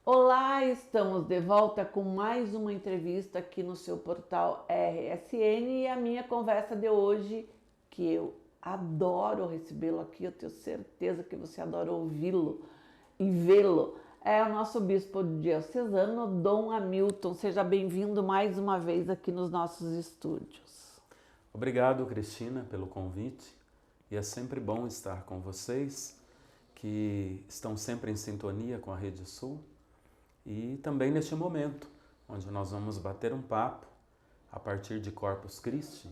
Olá, estamos de volta com mais uma entrevista aqui no seu portal RSN e a minha conversa de hoje, que eu adoro recebê-lo aqui, eu tenho certeza que você adora ouvi-lo e vê-lo, é o nosso bispo diocesano, Dom Hamilton. Seja bem-vindo mais uma vez aqui nos nossos estúdios. Obrigado, Cristina, pelo convite. E é sempre bom estar com vocês, que estão sempre em sintonia com a Rede Sul. E também neste momento, onde nós vamos bater um papo a partir de Corpus Christi.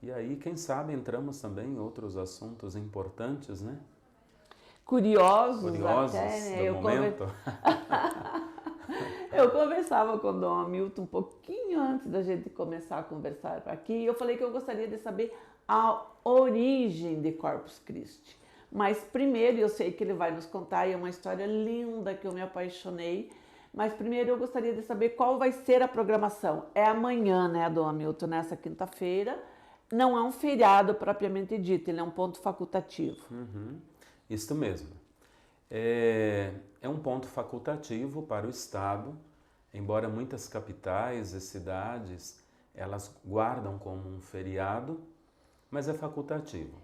E aí, quem sabe, entramos também em outros assuntos importantes, né? Curiosos até, Curiosos né? do momento. Eu conversava com o Dom Hamilton um pouquinho antes da gente começar a conversar aqui e eu falei que eu gostaria de saber a origem de Corpus Christi. Mas primeiro, eu sei que ele vai nos contar, e é uma história linda que eu me apaixonei, mas primeiro eu gostaria de saber qual vai ser a programação. É amanhã, né, Dom Hamilton, nessa quinta-feira. Não é um feriado propriamente dito, ele é um ponto facultativo. Isso mesmo. É um ponto facultativo para o Estado, embora muitas capitais e cidades elas guardam como um feriado, mas é facultativo.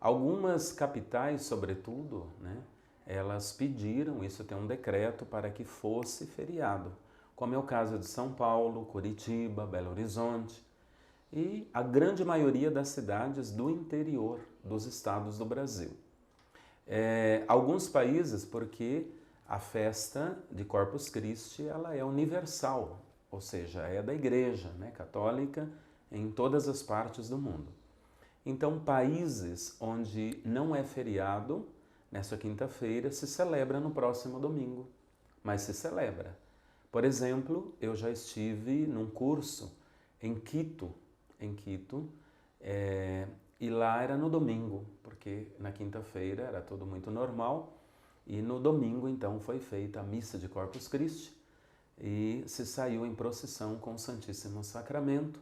Algumas capitais, sobretudo, né, elas pediram, isso tem um decreto, para que fosse feriado, como é o caso de São Paulo, Curitiba, Belo Horizonte e a grande maioria das cidades do interior dos estados do Brasil. Alguns países, porque a festa de Corpus Christi ela é universal, ou seja, é da Igreja, né, católica em todas as partes do mundo. Então, países onde não é feriado, nessa quinta-feira, se celebra no próximo domingo, mas se celebra. Por exemplo, eu já estive num curso em Quito, e lá era no domingo, porque na quinta-feira era tudo muito normal, e no domingo, então, foi feita a missa de Corpus Christi e se saiu em procissão com o Santíssimo Sacramento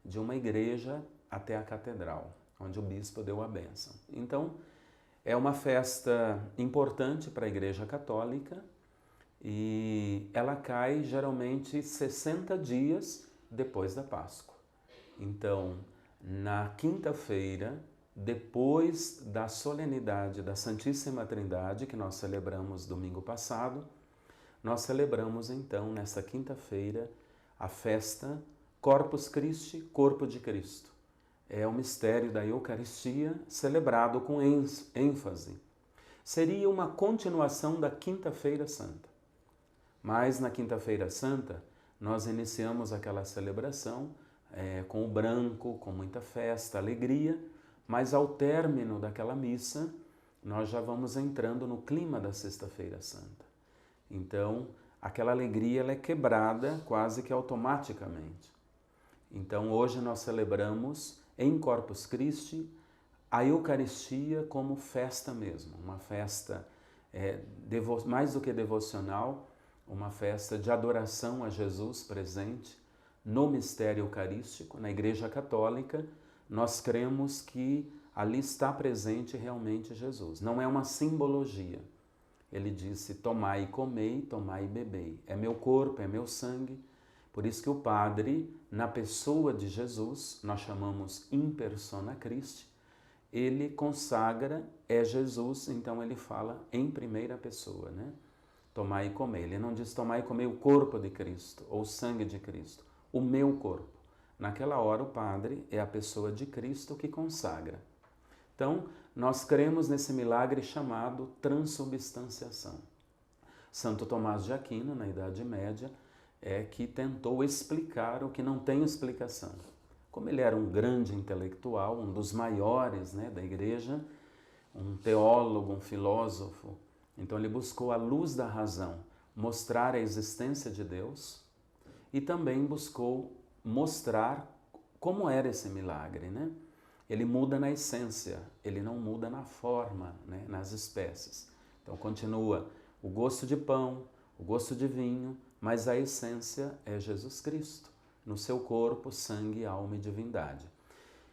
de uma igreja até a catedral, onde o bispo deu a bênção. Então, é uma festa importante para a Igreja Católica e ela cai geralmente 60 dias depois da Páscoa. Então, na quinta-feira, depois da solenidade da Santíssima Trindade, que nós celebramos domingo passado, nós celebramos então, nessa quinta-feira, a festa Corpus Christi, Corpo de Cristo. É o mistério da Eucaristia celebrado com ênfase. Seria uma continuação da Quinta-feira Santa. Mas na Quinta-feira Santa, nós iniciamos aquela celebração com o branco, com muita festa, alegria, mas ao término daquela missa, nós já vamos entrando no clima da Sexta-feira Santa. Então, aquela alegria ela é quebrada quase que automaticamente. Então, hoje nós celebramos em Corpus Christi a Eucaristia como festa mesmo, uma festa mais do que devocional, uma festa de adoração a Jesus presente no mistério eucarístico. Na Igreja Católica, nós cremos que ali está presente realmente Jesus. Não é uma simbologia. Ele disse, tomai e comei, tomai e bebei. É meu corpo, é meu sangue. Por isso que o Padre, na pessoa de Jesus, nós chamamos in persona Christi, ele consagra, é Jesus, então ele fala em primeira pessoa, né? Tomai e comei. Ele não diz tomai e comei o corpo de Cristo ou o sangue de Cristo, o meu corpo. Naquela hora o Padre é a pessoa de Cristo que consagra. Então, nós cremos nesse milagre chamado transubstanciação. Santo Tomás de Aquino, na Idade Média, que tentou explicar o que não tem explicação. Como ele era um grande intelectual, um dos maiores, né, da Igreja, um teólogo, um filósofo, então ele buscou à luz da razão mostrar a existência de Deus e também buscou mostrar como era esse milagre, né? Ele muda na essência, ele não muda na forma, né, nas espécies. Então continua o gosto de pão, o gosto de vinho, mas a essência é Jesus Cristo, no seu corpo, sangue, alma e divindade.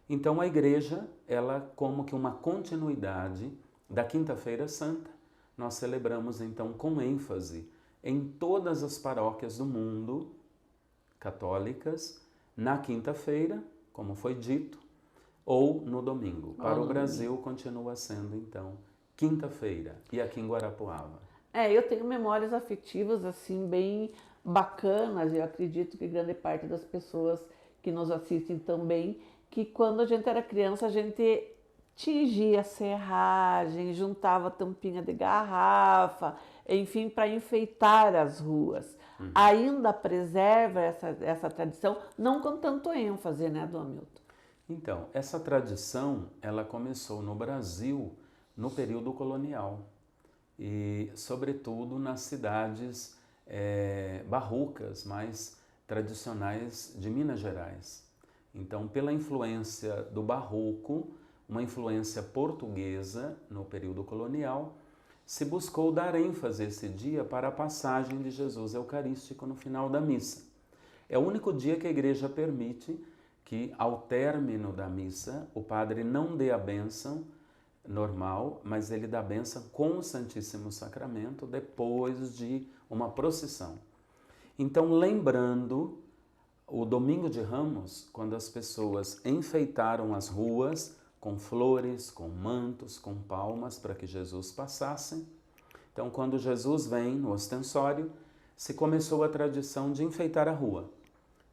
Então a Igreja, ela como que uma continuidade da Quinta-feira Santa, nós celebramos então com ênfase em todas as paróquias do mundo católicas, na quinta-feira, como foi dito, ou no domingo. Para o Brasil continua sendo, então, quinta-feira, e aqui em Guarapuava. Eu tenho memórias afetivas, assim, bem bacanas, eu acredito que grande parte das pessoas que nos assistem também, que quando a gente era criança, a gente tingia serragem, juntava tampinha de garrafa, enfim, para enfeitar as ruas. Ainda preserva essa tradição, não com tanto ênfase, né, Dom Hamilton? Então, essa tradição, ela começou no Brasil no período colonial e, sobretudo, nas cidades barrocas, mais tradicionais de Minas Gerais. Então, pela influência do barroco, uma influência portuguesa no período colonial, se buscou dar ênfase esse dia para a passagem de Jesus Eucarístico no final da missa. É o único dia que a igreja permite que, ao término da missa, o padre não dê a bênção normal, mas ele dá a bênção com o Santíssimo Sacramento depois de uma procissão. Então, lembrando o Domingo de Ramos, quando as pessoas enfeitaram as ruas com flores, com mantos, com palmas para que Jesus passasse. Então, quando Jesus vem no ostensório, se começou a tradição de enfeitar a rua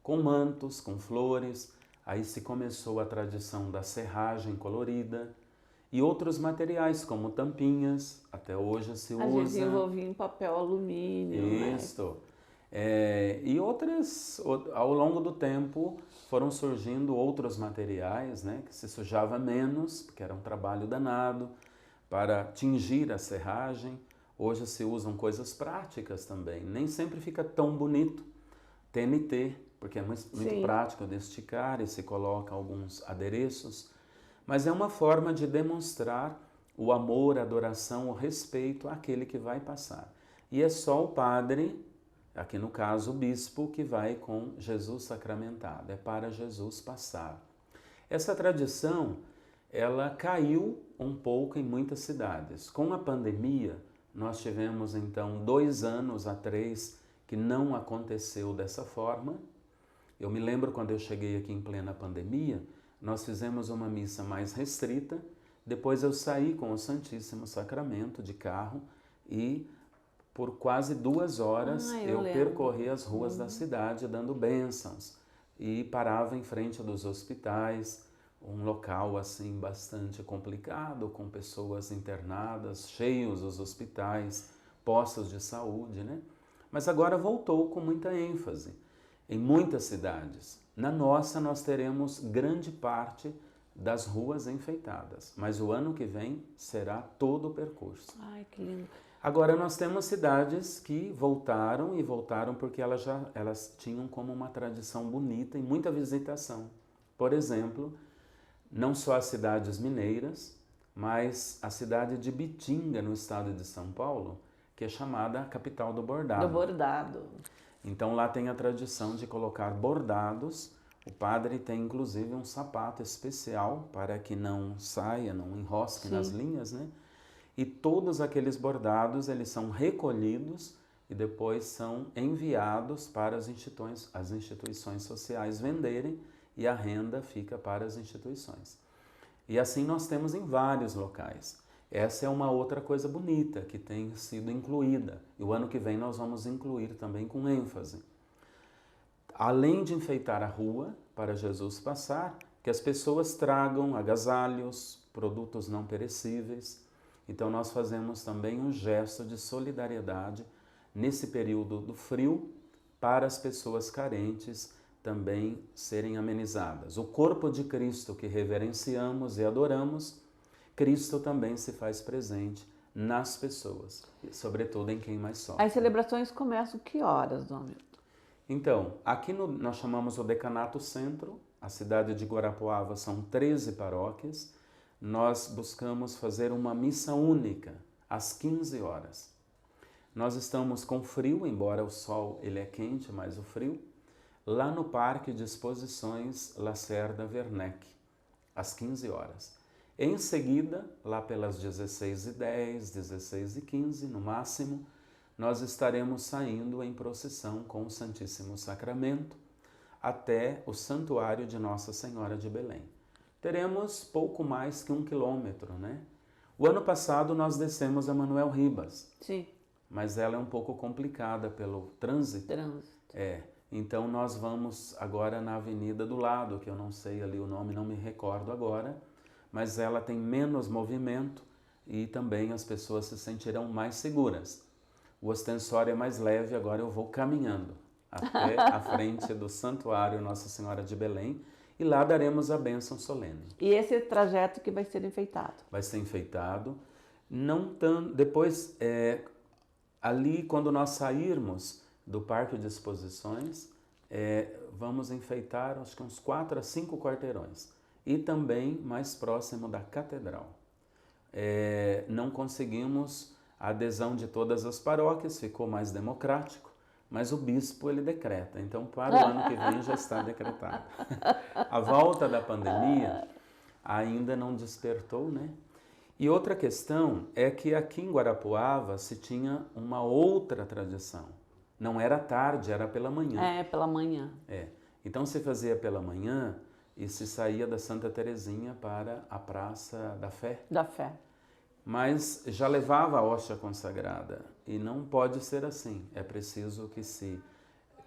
com mantos, com flores. Aí se começou a tradição da serragem colorida e outros materiais, como tampinhas, até hoje se usa. A gente envolvia em papel alumínio, Isso. E outras, ao longo do tempo, foram surgindo outros materiais, né, que se sujava menos, porque era um trabalho danado, para tingir a serragem. Hoje se usam coisas práticas também, nem sempre fica tão bonito. TNT, porque é muito prático de esticar e se coloca alguns adereços, mas é uma forma de demonstrar o amor, a adoração, o respeito àquele que vai passar. E é só o padre, aqui no caso o bispo, que vai com Jesus sacramentado, é para Jesus passar. Essa tradição, ela caiu um pouco em muitas cidades. Com a pandemia, nós tivemos então 2 anos a 3 que não aconteceu dessa forma. Eu me lembro quando eu cheguei aqui em plena pandemia, nós fizemos uma missa mais restrita, depois eu saí com o Santíssimo Sacramento de carro e por quase 2 horas eu percorri as ruas da cidade dando bênçãos e parava em frente dos hospitais, um local assim bastante complicado, com pessoas internadas, cheios os hospitais, postos de saúde, né? Mas agora voltou com muita ênfase em muitas cidades. Na nossa nós teremos grande parte das ruas enfeitadas, mas o ano que vem será todo o percurso. Ai, que lindo. Agora nós temos cidades que voltaram porque elas tinham como uma tradição bonita e muita visitação. Por exemplo, não só as cidades mineiras, mas a cidade de Bitinga, no estado de São Paulo, que é chamada a capital do bordado. Do bordado. Então lá tem a tradição de colocar bordados. O padre tem inclusive um sapato especial para que não saia, não enrosque nas linhas, né? E todos aqueles bordados, eles são recolhidos e depois são enviados para as instituições sociais venderem e a renda fica para as instituições. E assim nós temos em vários locais. Essa é uma outra coisa bonita que tem sido incluída. E o ano que vem nós vamos incluir também com ênfase. Além de enfeitar a rua para Jesus passar, que as pessoas tragam agasalhos, produtos não perecíveis. Então nós fazemos também um gesto de solidariedade nesse período do frio para as pessoas carentes também serem amenizadas. O corpo de Cristo que reverenciamos e adoramos, Cristo também se faz presente nas pessoas, sobretudo em quem mais sofre. As celebrações começam que horas, Dom Hamilton? Então, aqui nós chamamos o Decanato Centro, a cidade de Guarapuava são 13 paróquias, nós buscamos fazer uma missa única, às 15 horas. Nós estamos com frio, embora o sol ele é quente, mas o frio, lá no Parque de Exposições Lacerda Werneck, às 15 horas. Em seguida, lá pelas 16h10, 16h15 no máximo, nós estaremos saindo em procissão com o Santíssimo Sacramento até o Santuário de Nossa Senhora de Belém. Teremos pouco mais que 1 quilômetro, né? O ano passado nós descemos a Manuel Ribas. Sim. Mas ela é um pouco complicada pelo trânsito. Então nós vamos agora na avenida do lado, que eu não sei ali o nome, não me recordo agora, mas ela tem menos movimento e também as pessoas se sentirão mais seguras. O ostensório é mais leve, agora eu vou caminhando até a frente do Santuário Nossa Senhora de Belém e lá daremos a bênção solene. E esse trajeto que vai ser enfeitado? Vai ser enfeitado. Não tão, depois, ali quando nós sairmos do Parque de Exposições, vamos enfeitar acho que uns 4 a 5 quarteirões. E também mais próximo da Catedral. Não conseguimos a adesão de todas as paróquias, ficou mais democrático, mas o bispo ele decreta, então para o ano que vem já está decretado. A volta da pandemia ainda não despertou, né? E outra questão é que aqui em Guarapuava se tinha uma outra tradição. Não era tarde, era pela manhã. Pela manhã. Então se fazia pela manhã e se saía da Santa Terezinha para a Praça da Fé. Da Fé. Mas já levava a hóstia consagrada e não pode ser assim. É preciso que se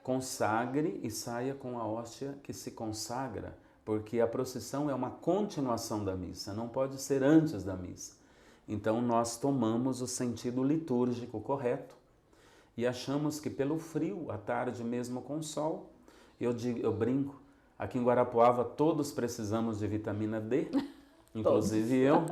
consagre e saia com a hóstia que se consagra, porque a procissão é uma continuação da missa, não pode ser antes da missa. Então nós tomamos o sentido litúrgico correto e achamos que pelo frio, à tarde mesmo com sol, eu brinco, aqui em Guarapuava todos precisamos de vitamina D, inclusive eu.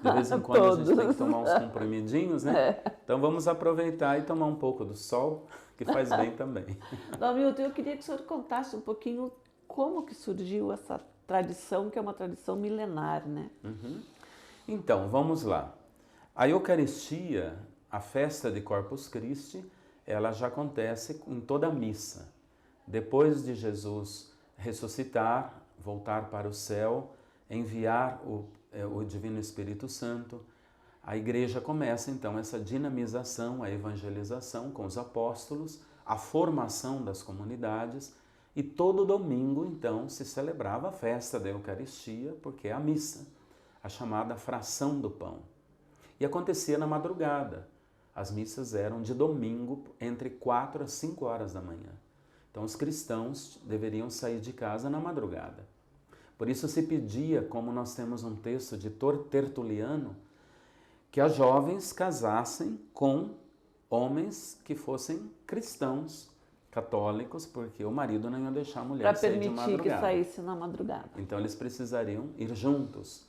De vez em quando a gente tem que tomar uns comprimidinhos, né? Então vamos aproveitar e tomar um pouco do sol, que faz bem também. Dom Milton, eu queria que o senhor contasse um pouquinho como que surgiu essa tradição, que é uma tradição milenar, né? Então, vamos lá. A Eucaristia, a festa de Corpus Christi, ela já acontece em toda a missa. Depois de Jesus ressuscitar, voltar para o céu, enviar o Divino Espírito Santo, a igreja começa então essa dinamização, a evangelização com os apóstolos, a formação das comunidades, e todo domingo então se celebrava a festa da Eucaristia, porque é a missa, a chamada fração do pão. E acontecia na madrugada. As missas eram de domingo entre 4 a 5 horas da manhã. Então os cristãos deveriam sair de casa na madrugada. Por isso se pedia, como nós temos um texto de Tertuliano, que as jovens casassem com homens que fossem cristãos, católicos, porque o marido não ia deixar a mulher sair de madrugada. Para permitir que saísse na madrugada. Então eles precisariam ir juntos.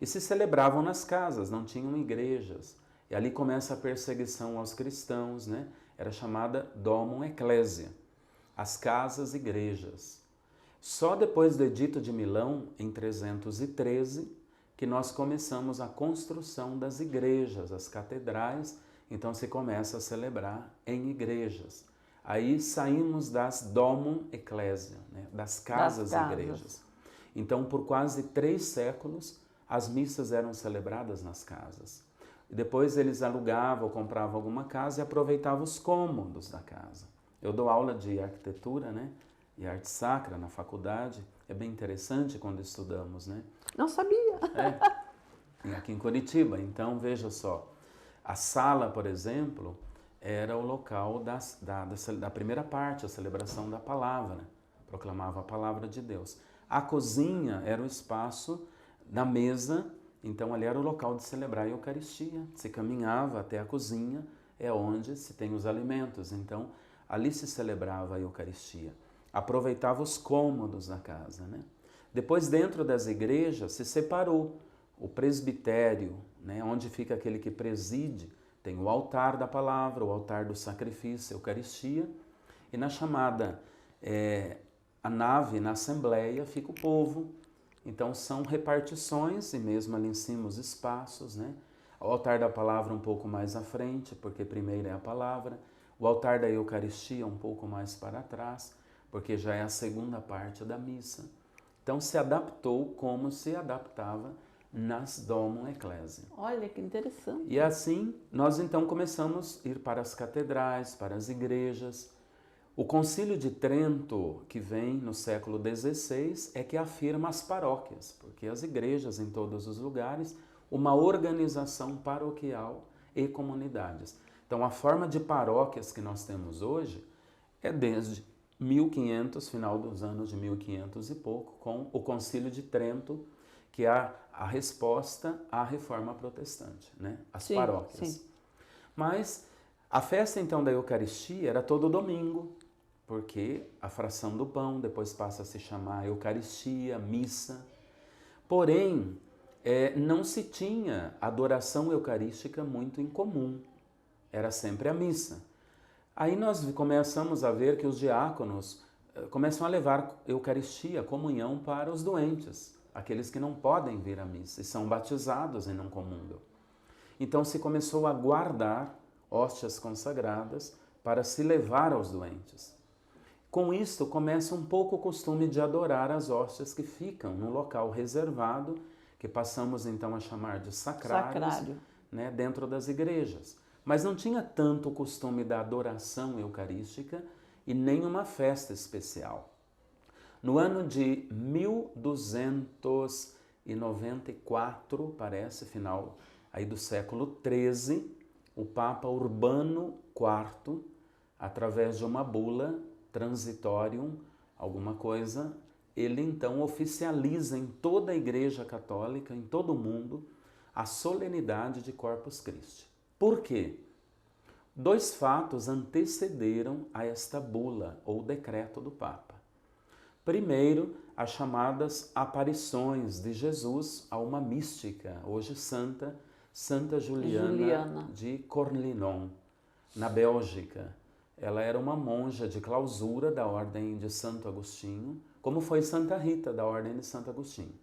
E se celebravam nas casas, não tinham igrejas. E ali começa a perseguição aos cristãos, né? Era chamada Domum Ecclesia, as casas-igrejas. Só depois do Edito de Milão, em 313, que nós começamos a construção das igrejas, as catedrais, então se começa a celebrar em igrejas. Aí saímos das Domum Ecclesia, né? Das casas-igrejas. Então, por quase 3 séculos, as missas eram celebradas nas casas. E depois eles alugavam ou compravam alguma casa e aproveitavam os cômodos da casa. Eu dou aula de arquitetura, né? E arte sacra na faculdade. É bem interessante quando estudamos, né? Não sabia. Aqui em Curitiba. Então, veja só. A sala, por exemplo, era o local da primeira parte, a celebração da palavra. Proclamava a palavra de Deus. A cozinha era o espaço da mesa. Então, ali era o local de celebrar a Eucaristia. Se caminhava até a cozinha, é onde se tem os alimentos. Então, ali se celebrava a Eucaristia. Aproveitava os cômodos da casa, né? Depois, dentro das igrejas, se separou o presbitério, né? Onde fica aquele que preside, tem o altar da palavra, o altar do sacrifício, a Eucaristia, e na chamada, a nave, na assembleia, fica o povo. Então são repartições, e mesmo ali em cima os espaços, né? O altar da palavra um pouco mais à frente, porque primeiro é a palavra, o altar da Eucaristia um pouco mais para trás, porque já é a segunda parte da missa. Então se adaptou como se adaptava nas Domum Ecclesiae. Olha que interessante. E assim, nós então começamos a ir para as catedrais, para as igrejas. O Concílio de Trento, que vem no século XVI, é que afirma as paróquias, porque as igrejas em todos os lugares, uma organização paroquial e comunidades. Então, a forma de paróquias que nós temos hoje é desde 1500, final dos anos de 1500 e pouco, com o Concílio de Trento, que é a resposta à reforma protestante, né? As paróquias. Sim. Mas a festa então da Eucaristia era todo domingo, porque a fração do pão depois passa a se chamar Eucaristia, missa. Porém, não se tinha adoração eucarística muito em comum, era sempre a missa. Aí nós começamos a ver que os diáconos começam a levar Eucaristia, comunhão para os doentes, aqueles que não podem vir à missa e são batizados e não comungam. Então se começou a guardar hóstias consagradas para se levar aos doentes. Com isto começa um pouco o costume de adorar as hóstias que ficam no local reservado, que passamos então a chamar de sacrários, né, dentro das igrejas. Mas não tinha tanto o costume da adoração eucarística e nem uma festa especial. No ano de 1294, parece, final aí do século XIII, o Papa Urbano IV, através de uma bula, Transitorium, alguma coisa, ele então oficializa em toda a Igreja Católica, em todo o mundo, a solenidade de Corpus Christi. Por quê? Dois fatos antecederam a esta bula ou decreto do Papa. Primeiro, as chamadas aparições de Jesus a uma mística, hoje santa, Santa Juliana de Corlinon, na Bélgica. Ela era uma monja de clausura da Ordem de Santo Agostinho, como foi Santa Rita, da Ordem de Santo Agostinho.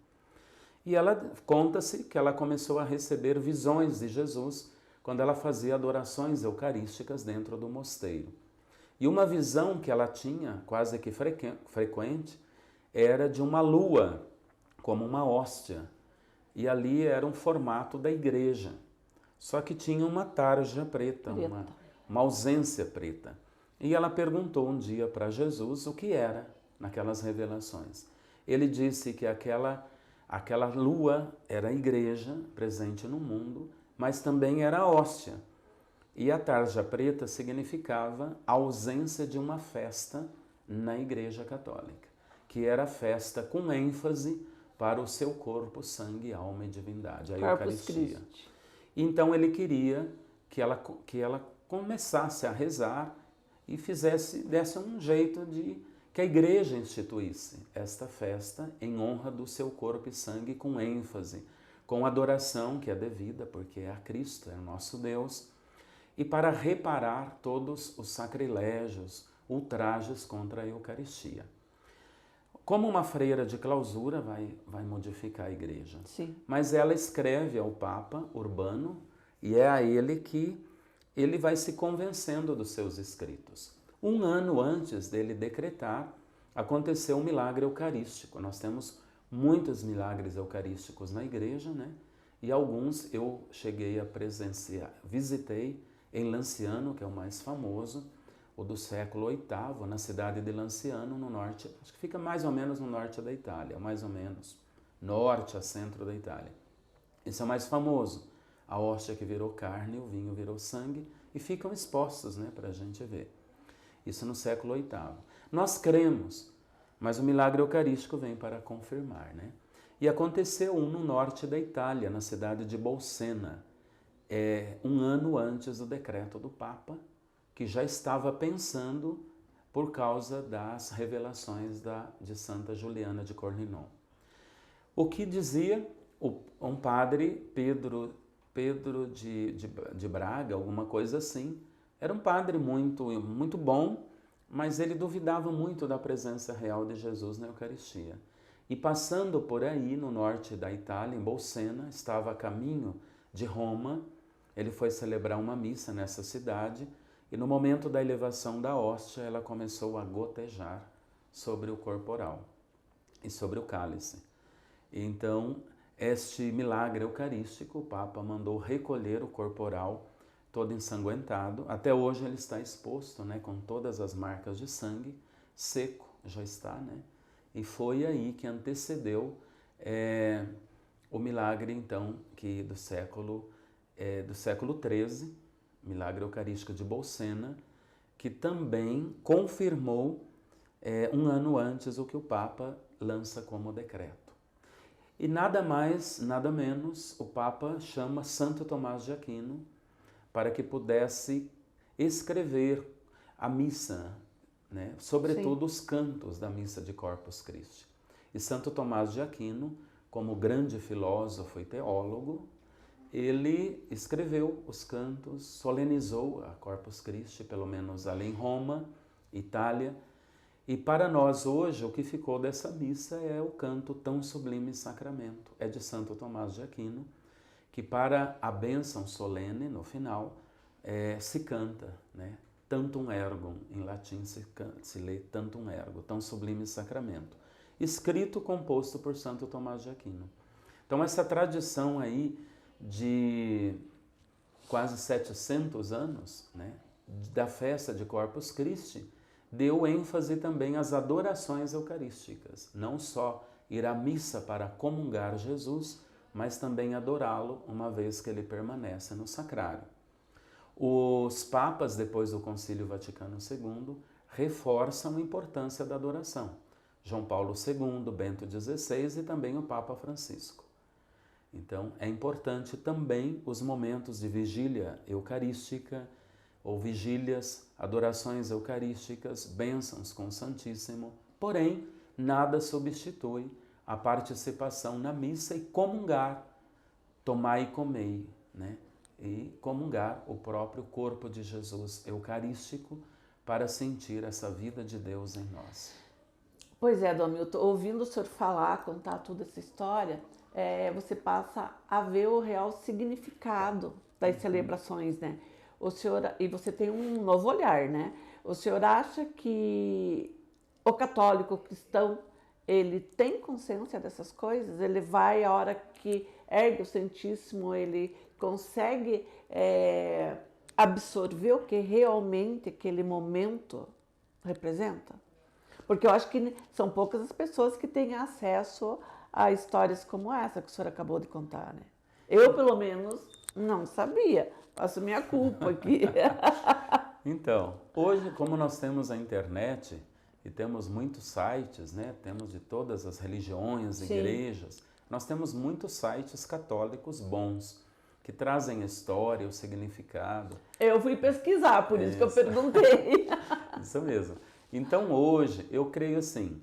E ela conta-se que ela começou a receber visões de Jesus quando ela fazia adorações eucarísticas dentro do mosteiro. E uma visão que ela tinha, quase que frequente, era de uma lua, como uma hóstia. E ali era um formato da igreja. Só que tinha uma tarja preta. Uma ausência preta. E ela perguntou um dia para Jesus o que era naquelas revelações. Ele disse que aquela lua era a igreja presente no mundo, mas também era a hóstia. E a tarja preta significava a ausência de uma festa na Igreja Católica, que era a festa com ênfase para o seu corpo, sangue, alma e divindade, a Eucaristia. Então ele queria que ela começasse a rezar e desse um jeito de que a igreja instituísse esta festa em honra do seu corpo e sangue com ênfase, com adoração que é devida, porque é a Cristo, é o nosso Deus, e para reparar todos os sacrilégios, ultrajes contra a Eucaristia. Como uma freira de clausura vai modificar a igreja. Sim. Mas ela escreve ao Papa Urbano e é a ele que ele vai se convencendo dos seus escritos. Um ano antes dele decretar, aconteceu um milagre eucarístico. Nós temos muitos milagres eucarísticos na igreja, né? E alguns eu cheguei a presenciar, visitei em Lanciano, que é o mais famoso, o do século VIII, na cidade de Lanciano, no norte, acho que fica mais ou menos no norte da Itália, mais ou menos, norte a centro da Itália. Esse é o mais famoso. A hóstia que virou carne, o vinho virou sangue, e ficam expostos, né, para a gente ver. Isso no século VIII. Nós cremos, mas o milagre eucarístico vem para confirmar, né? E aconteceu um no norte da Itália, na cidade de Bolsena, um ano antes do decreto do Papa, que já estava pensando por causa das revelações de Santa Juliana de Corlinon. O que dizia um padre, Pedro de Braga, alguma coisa assim, era um padre muito bom, mas ele duvidava muito da presença real de Jesus na Eucaristia. E passando por aí, no norte da Itália, em Bolsena, estava a caminho de Roma, ele foi celebrar uma missa nessa cidade, e no momento da elevação da hóstia, ela começou a gotejar sobre o corporal e sobre o cálice. Então, este milagre eucarístico, o Papa mandou recolher o corporal todo ensanguentado. Até hoje ele está exposto, né, com todas as marcas de sangue, seco já está, né? E foi aí que antecedeu o milagre, então, que do século XIII, milagre eucarístico de Bolsena, que também confirmou um ano antes o que o Papa lança como decreto. E nada mais, nada menos, o Papa chama Santo Tomás de Aquino para que pudesse escrever a missa, né? Sobretudo Sim. Os cantos da missa de Corpus Christi. E Santo Tomás de Aquino, como grande filósofo e teólogo, ele escreveu os cantos, solenizou a Corpus Christi, pelo menos ali em Roma, Itália. E para nós hoje, o que ficou dessa missa é o canto Tão Sublime Sacramento. É de Santo Tomás de Aquino, que para a bênção solene, no final, se canta, né? Tantum ergo, em latim se lê Tantum ergo, Tão Sublime Sacramento. Escrito, composto por Santo Tomás de Aquino. Então essa tradição aí de quase 700 anos, né, da festa de Corpus Christi, deu ênfase também às adorações eucarísticas. Não só ir à missa para comungar Jesus, mas também adorá-lo, uma vez que ele permanece no sacrário. Os papas, depois do Concílio Vaticano II, reforçam a importância da adoração. João Paulo II, Bento XVI e também o Papa Francisco. Então, é importante também os momentos de vigília eucarística, ou vigílias, adorações eucarísticas, bênçãos com o Santíssimo. Porém, nada substitui a participação na missa e comungar, tomai e comei, né? E comungar o próprio corpo de Jesus eucarístico para sentir essa vida de Deus em nós. Pois é, Dom Milton, ouvindo o senhor falar, contar toda essa história, você passa a ver o real significado das celebrações, né? O senhor, e você tem um novo olhar, né? O senhor acha que o católico, o cristão, ele tem consciência dessas coisas? Ele vai, a hora que ergue o Santíssimo, ele consegue absorver o que realmente aquele momento representa? Porque eu acho que são poucas as pessoas que têm acesso a histórias como essa que o senhor acabou de contar, né? Eu, pelo menos, não sabia. Faço minha culpa aqui. Então, hoje, como nós temos a internet e temos muitos sites, né? Temos de todas as religiões, Sim. igrejas, nós temos muitos sites católicos bons, que trazem a história, o significado. Eu fui pesquisar, por isso que eu perguntei. Isso mesmo. Então hoje, eu creio assim,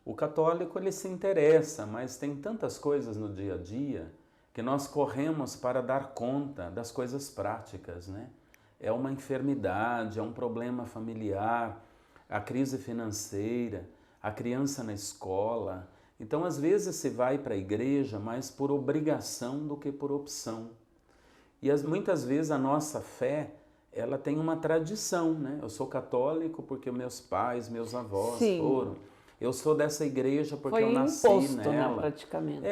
o católico ele se interessa, mas tem tantas coisas no dia a dia que nós corremos para dar conta das coisas práticas, né? É uma enfermidade, é um problema familiar, a crise financeira, a criança na escola. Então, às vezes, se vai para a igreja mais por obrigação do que por opção. E muitas vezes a nossa fé, ela tem uma tradição, né? Eu sou católico porque meus pais, meus avós Sim. foram. Eu sou dessa igreja porque Foi eu nasci imposto, nela. Né, praticamente.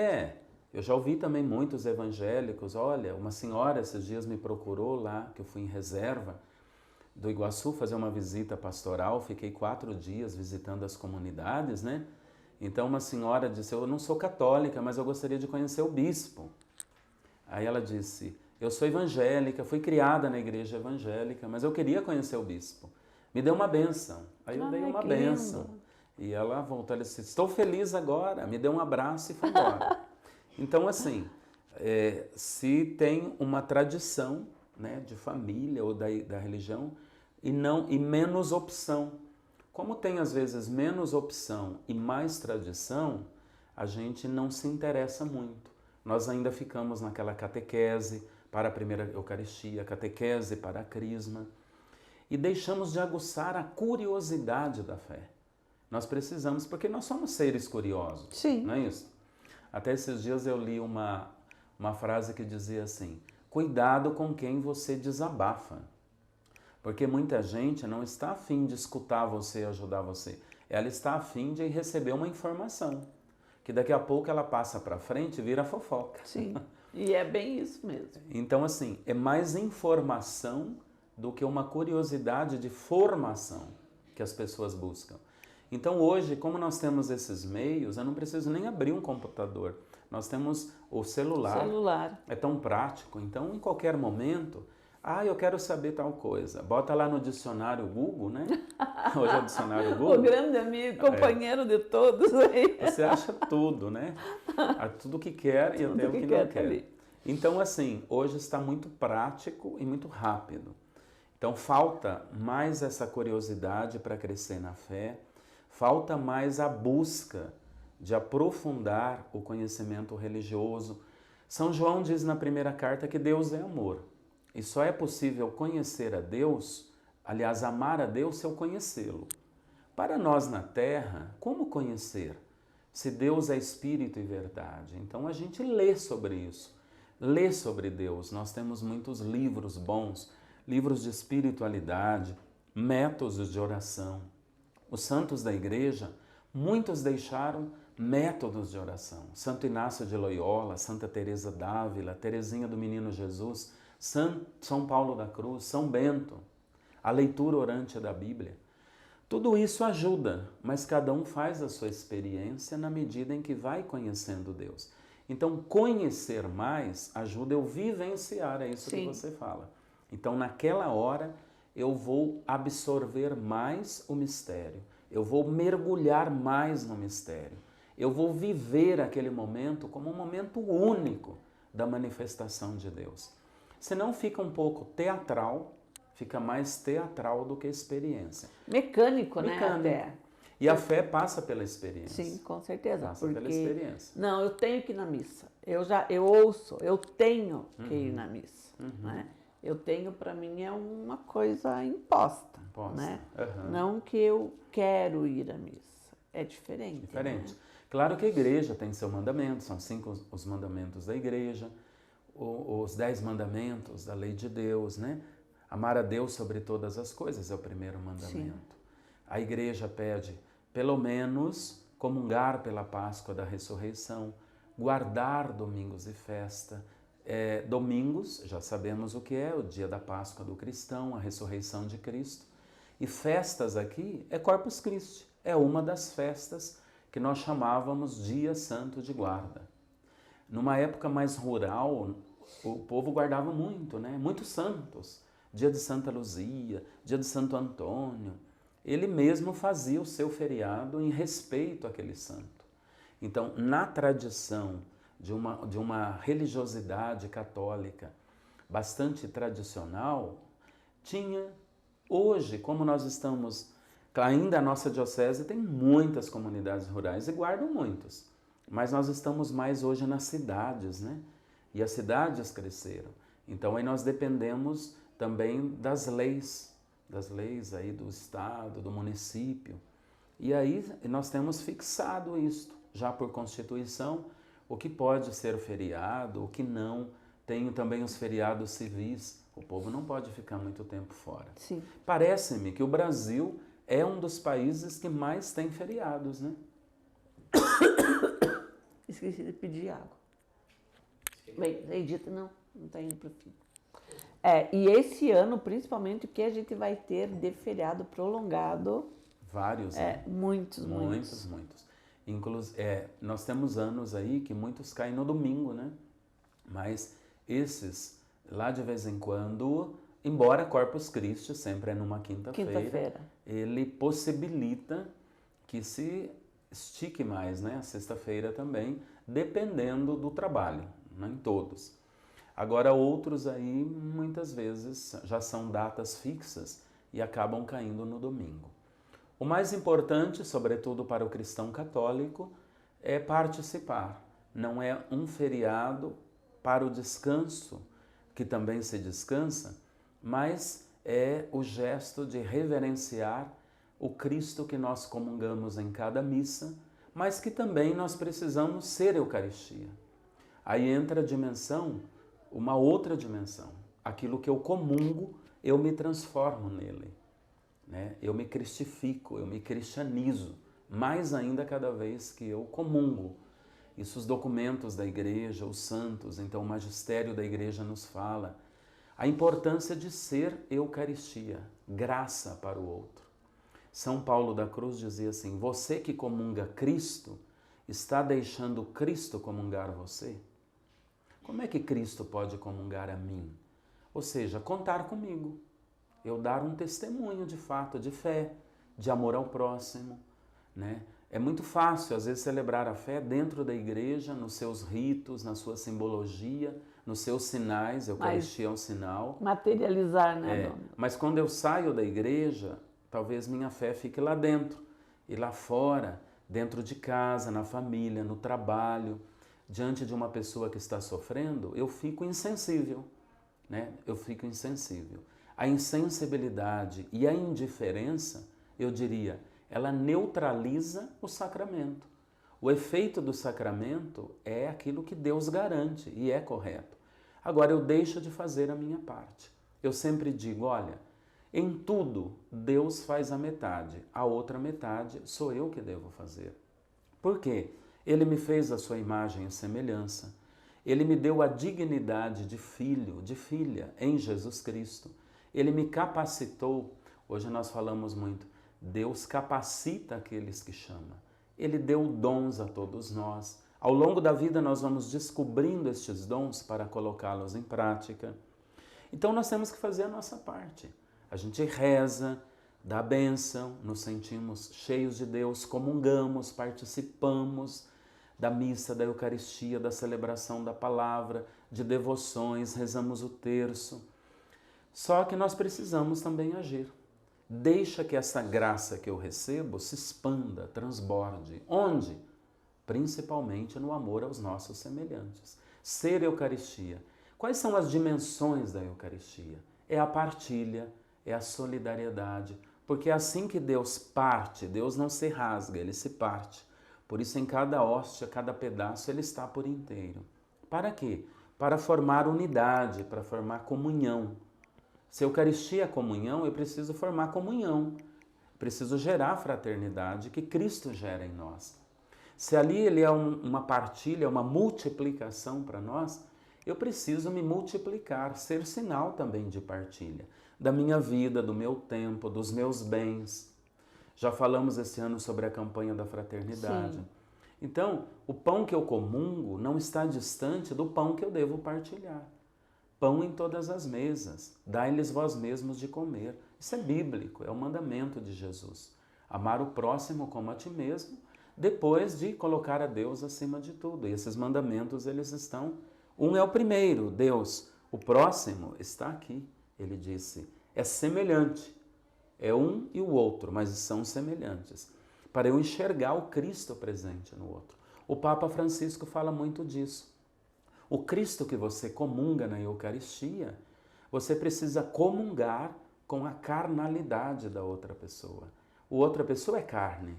Eu já ouvi também muitos evangélicos. Olha, uma senhora esses dias me procurou lá, que eu fui em reserva do Iguaçu fazer uma visita pastoral. Fiquei 4 dias visitando as comunidades, né? Então uma senhora disse, eu não sou católica, mas eu gostaria de conhecer o bispo. Aí ela disse, eu sou evangélica, fui criada na igreja evangélica, mas eu queria conhecer o bispo. Me deu uma bênção. Aí eu dei uma bênção. E ela voltou e disse, estou feliz agora. Me deu um abraço e foi embora. Então, assim, se tem uma tradição, né, de família ou da religião e menos opção. Como tem, às vezes, menos opção e mais tradição, a gente não se interessa muito. Nós ainda ficamos naquela catequese para a primeira Eucaristia, catequese para a Crisma, e deixamos de aguçar a curiosidade da fé. Nós precisamos, porque nós somos seres curiosos. Sim. Não é isso? Até esses dias eu li uma frase que dizia assim, cuidado com quem você desabafa. Porque muita gente não está afim de escutar você e ajudar você. Ela está afim de receber uma informação. que daqui a pouco ela passa para frente e vira fofoca. Sim, e é bem isso mesmo. Então, assim, é mais informação do que uma curiosidade de formação que as pessoas buscam. Então, hoje, como nós temos esses meios, eu não preciso nem abrir um computador. Nós temos o celular. É tão prático. Então, em qualquer momento, eu quero saber tal coisa. Bota lá no dicionário Google, né? Hoje é o dicionário Google. O grande amigo, companheiro de todos aí. Você acha tudo, né? Tudo que quer e até o que não quer. Então, assim, hoje está muito prático e muito rápido. Então, falta mais essa curiosidade para crescer na fé, falta mais a busca de aprofundar o conhecimento religioso. São João diz na primeira carta que Deus é amor. E só é possível conhecer a Deus, aliás, amar a Deus, se eu conhecê-lo. Para nós na Terra, como conhecer? Se Deus é Espírito e verdade. Então, a gente lê sobre isso. Lê sobre Deus. Nós temos muitos livros bons, livros de espiritualidade, métodos de oração. Os santos da igreja, muitos deixaram métodos de oração. Santo Inácio de Loyola, Santa Teresa d'Ávila, Teresinha do Menino Jesus, São Paulo da Cruz, São Bento, a leitura orante da Bíblia. Tudo isso ajuda, mas cada um faz a sua experiência na medida em que vai conhecendo Deus. Então, conhecer mais ajuda eu vivenciar, é isso que você fala. Então, naquela hora, eu vou absorver mais o mistério, eu vou mergulhar mais no mistério, eu vou viver aquele momento como um momento único da manifestação de Deus. Senão fica um pouco teatral, fica mais teatral do que experiência. Mecânico, né? Até. E a fé passa pela experiência. Sim, com certeza. Passa pela experiência. Não, eu tenho que ir na missa. Eu ouço, eu tenho que ir na missa. Né? Eu tenho, para mim, é uma coisa imposta. Né? Não que eu quero ir à missa. É diferente. Diferente. Né? Claro que a igreja tem seu mandamento, são 5 os mandamentos da igreja, os 10 mandamentos da lei de Deus, né? Amar a Deus sobre todas as coisas é o primeiro mandamento. Sim. A igreja pede, pelo menos, comungar pela Páscoa da Ressurreição, guardar domingos e festa. Domingos, já sabemos o que é, o dia da Páscoa do cristão, a ressurreição de Cristo. E festas aqui é Corpus Christi, é uma das festas que nós chamávamos Dia Santo de Guarda. Numa época mais rural, o povo guardava muito, né? Muitos santos. Dia de Santa Luzia, dia de Santo Antônio. Ele mesmo fazia o seu feriado em respeito àquele santo. Então, na tradição de uma religiosidade católica bastante tradicional, tinha, hoje, como nós estamos, ainda a nossa diocese tem muitas comunidades rurais e guardam muitos, mas nós estamos mais hoje nas cidades, né? E as cidades cresceram. Então, aí nós dependemos também das leis aí do estado, do município. E aí nós temos fixado isto, já por Constituição, o que pode ser feriado, o que não. Tem também os feriados civis. O povo não pode ficar muito tempo fora. Sim. Parece-me que o Brasil é um dos países que mais tem feriados, né? Esqueci de pedir água. Bem, Edita, não está indo para o fim. E esse ano, principalmente, o que a gente vai ter de feriado prolongado? Vários, né? Muitos. Nós temos anos aí que muitos caem no domingo, né? Mas esses, lá de vez em quando, embora Corpus Christi sempre é numa quinta-feira, ele possibilita que se estique mais, né? A sexta-feira também, dependendo do trabalho, não em todos. Agora, outros aí, muitas vezes, já são datas fixas e acabam caindo no domingo. O mais importante, sobretudo para o cristão católico, é participar. Não é um feriado para o descanso, que também se descansa, mas é o gesto de reverenciar o Cristo que nós comungamos em cada missa, mas que também nós precisamos ser Eucaristia. Aí entra a dimensão, uma outra dimensão. Aquilo que eu comungo, eu me transformo nele. Né? Eu me cristifico, eu me cristianizo, mais ainda cada vez que eu comungo. Isso os documentos da igreja, os santos, então o magistério da igreja nos fala. A importância de ser Eucaristia, graça para o outro. São Paulo da Cruz dizia assim, você que comunga Cristo, está deixando Cristo comungar você? Como é que Cristo pode comungar a mim? Ou seja, contar comigo. Eu dar um testemunho de fato, de fé, de amor ao próximo, né? É muito fácil, às vezes, celebrar a fé dentro da igreja, nos seus ritos, na sua simbologia, nos seus sinais, a Eucaristia é um sinal. Materializar, né, Dona? Mas quando eu saio da igreja, talvez minha fé fique lá dentro. E lá fora, dentro de casa, na família, no trabalho, diante de uma pessoa que está sofrendo, eu fico insensível, né? Eu fico insensível. A insensibilidade e a indiferença, eu diria, ela neutraliza o sacramento. O efeito do sacramento é aquilo que Deus garante e é correto. Agora eu deixo de fazer a minha parte. Eu sempre digo, olha, em tudo Deus faz a metade, a outra metade sou eu que devo fazer. Por quê? Ele me fez a sua imagem e semelhança. Ele me deu a dignidade de filho, de filha em Jesus Cristo. Ele me capacitou. Hoje nós falamos muito, Deus capacita aqueles que chama. Ele deu dons a todos nós. Ao longo da vida nós vamos descobrindo estes dons para colocá-los em prática. Então nós temos que fazer a nossa parte. A gente reza, dá a bênção, nos sentimos cheios de Deus, comungamos, participamos da missa, da Eucaristia, da celebração da palavra, de devoções, rezamos o terço. Só que nós precisamos também agir. Deixa que essa graça que eu recebo se expanda, transborde. Onde? Principalmente no amor aos nossos semelhantes. Ser Eucaristia. Quais são as dimensões da Eucaristia? É a partilha, é a solidariedade. Porque é assim que Deus parte, Deus não se rasga, Ele se parte. Por isso em cada hóstia, cada pedaço, Ele está por inteiro. Para quê? Para formar unidade, para formar comunhão. Se a Eucaristia é comunhão, eu preciso formar comunhão. Preciso gerar a fraternidade que Cristo gera em nós. Se ali ele é uma partilha, uma multiplicação para nós, eu preciso me multiplicar, ser sinal também de partilha. Da minha vida, do meu tempo, dos meus bens. Já falamos esse ano sobre a campanha da fraternidade. Sim. Então, o pão que eu comungo não está distante do pão que eu devo partilhar. Pão em todas as mesas, dai-lhes vós mesmos de comer. Isso é bíblico, é o mandamento de Jesus. Amar o próximo como a ti mesmo, depois de colocar a Deus acima de tudo. E esses mandamentos, eles estão... Um é o primeiro, Deus. O próximo está aqui. Ele disse, é semelhante. É um e o outro, mas são semelhantes. Para eu enxergar o Cristo presente no outro. O Papa Francisco fala muito disso. O Cristo que você comunga na Eucaristia, você precisa comungar com a carnalidade da outra pessoa. A outra pessoa é carne.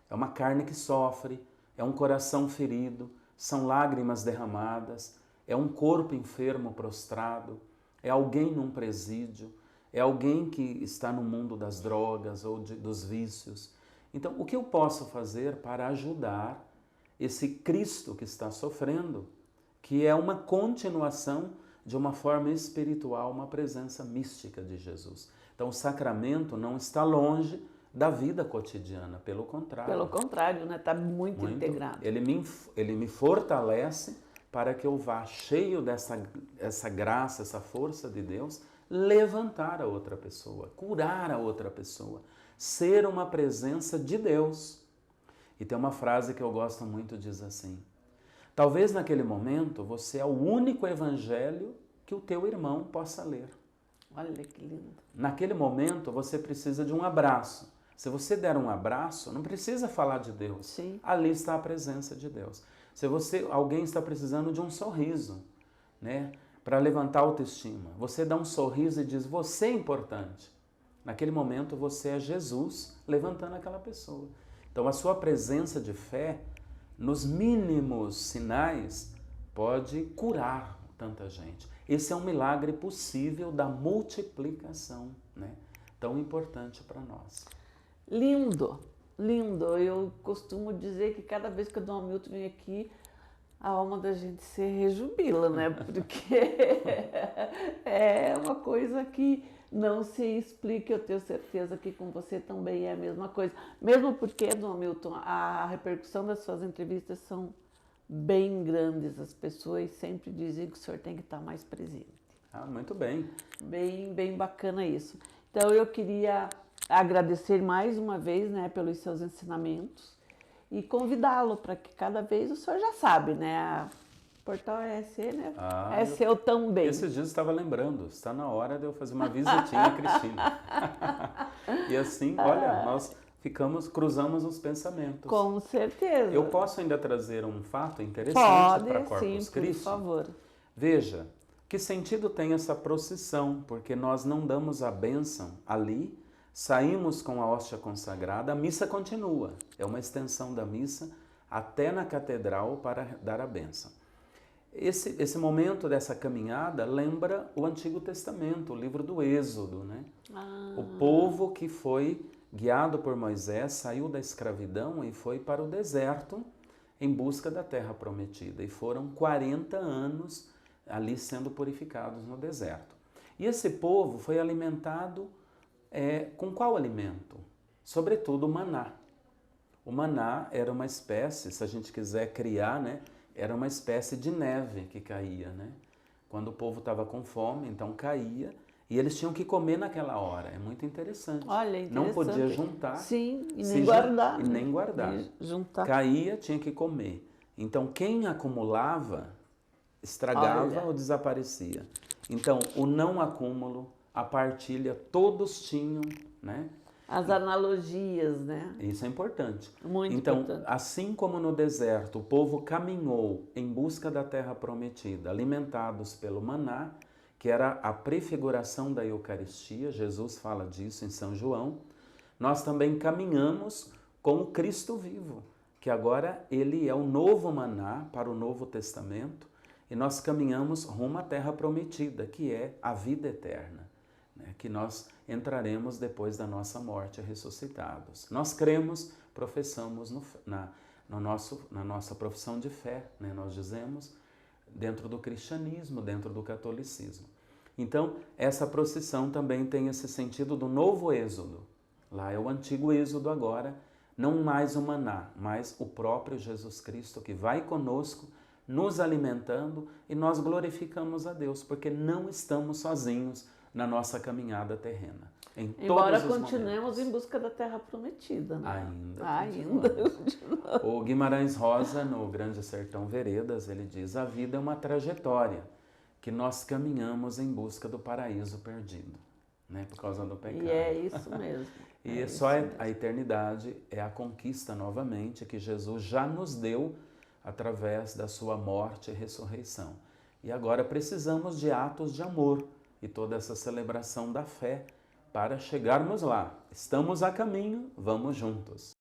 É uma carne que sofre, é um coração ferido, são lágrimas derramadas, é um corpo enfermo prostrado, é alguém num presídio, é alguém que está no mundo das drogas ou dos vícios. Então, o que eu posso fazer para ajudar esse Cristo que está sofrendo, que é uma continuação de uma forma espiritual, uma presença mística de Jesus. Então, o sacramento não está longe da vida cotidiana, pelo contrário. Pelo contrário, né? Está muito integrado. Ele me fortalece para que eu vá cheio dessa graça, essa força de Deus, levantar a outra pessoa, curar a outra pessoa, ser uma presença de Deus. E tem uma frase que eu gosto muito, diz assim, talvez naquele momento você é o único evangelho que o teu irmão possa ler. Olha que lindo. Naquele momento você precisa de um abraço. Se você der um abraço, não precisa falar de Deus. Sim. Ali está a presença de Deus. Se alguém está precisando de um sorriso, né, para levantar a autoestima, você dá um sorriso e diz, você é importante. Naquele momento você é Jesus levantando aquela pessoa. Então a sua presença de fé, nos mínimos sinais, pode curar tanta gente. Esse é um milagre possível da multiplicação, né? Tão importante para nós. Lindo, lindo. Eu costumo dizer que cada vez que o Dom Hamilton vem aqui, a alma da gente se rejubila, né? Porque é uma coisa que não se explica. Eu tenho certeza que com você também é a mesma coisa. Mesmo porque, Dom Hamilton, a repercussão das suas entrevistas são bem grandes. As pessoas sempre dizem que o senhor tem que estar mais presente. Ah, muito bem. Bem bacana isso. Então eu queria agradecer mais uma vez, né, pelos seus ensinamentos e convidá-lo para que cada vez, o senhor já sabe, né, a Portal ESE, né, é seu também. Esses dias eu estava lembrando, está na hora de eu fazer uma visitinha a Cristina. E assim, olha, nós cruzamos os pensamentos. Com certeza. Eu posso ainda trazer um fato interessante para Corpus Christi? Por favor. Veja, que sentido tem essa procissão? Porque nós não damos a bênção ali, saímos com a hóstia consagrada, a missa continua. É uma extensão da missa até na catedral para dar a bênção. Esse momento dessa caminhada lembra o Antigo Testamento, o livro do Êxodo, né? O povo que foi guiado por Moisés saiu da escravidão e foi para o deserto em busca da terra prometida. E foram 40 anos ali sendo purificados no deserto. E esse povo foi alimentado com qual alimento? Sobretudo o maná. O maná era uma espécie, se a gente quiser criar, né, era uma espécie de neve que caía, né? Quando o povo estava com fome, então caía, e eles tinham que comer naquela hora. É muito interessante. Olha, interessante. Não podia juntar. Sim, e nem guardar. E nem guardar. E juntar. Caía, tinha que comer. Então, quem acumulava, estragava ou desaparecia. Então, o não acúmulo, a partilha, todos tinham, né? As analogias, né? Isso é importante. Muito então, importante. assim como no deserto o povo caminhou em busca da terra prometida, alimentados pelo maná, que era a prefiguração da Eucaristia, Jesus fala disso em São João, nós também caminhamos com o Cristo vivo, que agora ele é o novo maná para o Novo Testamento, e nós caminhamos rumo à terra prometida, que é a vida eterna, né? Que nós entraremos depois da nossa morte ressuscitados. Nós cremos, professamos na nossa profissão de fé, né? Nós dizemos, dentro do cristianismo, dentro do catolicismo. Então, essa procissão também tem esse sentido do novo êxodo. Lá é o antigo êxodo agora, não mais o maná, mas o próprio Jesus Cristo que vai conosco, nos alimentando, e nós glorificamos a Deus, porque não estamos sozinhos na nossa caminhada terrena. Embora continuemos em busca da terra prometida, né? Ainda. O Guimarães Rosa, no Grande Sertão Veredas, ele diz: a vida é uma trajetória que nós caminhamos em busca do paraíso perdido, né? Por causa do pecado. E é isso mesmo. E só a eternidade é a conquista novamente que Jesus já nos deu através da sua morte e ressurreição. E agora precisamos de atos de amor e toda essa celebração da fé para chegarmos lá. Estamos a caminho, vamos juntos.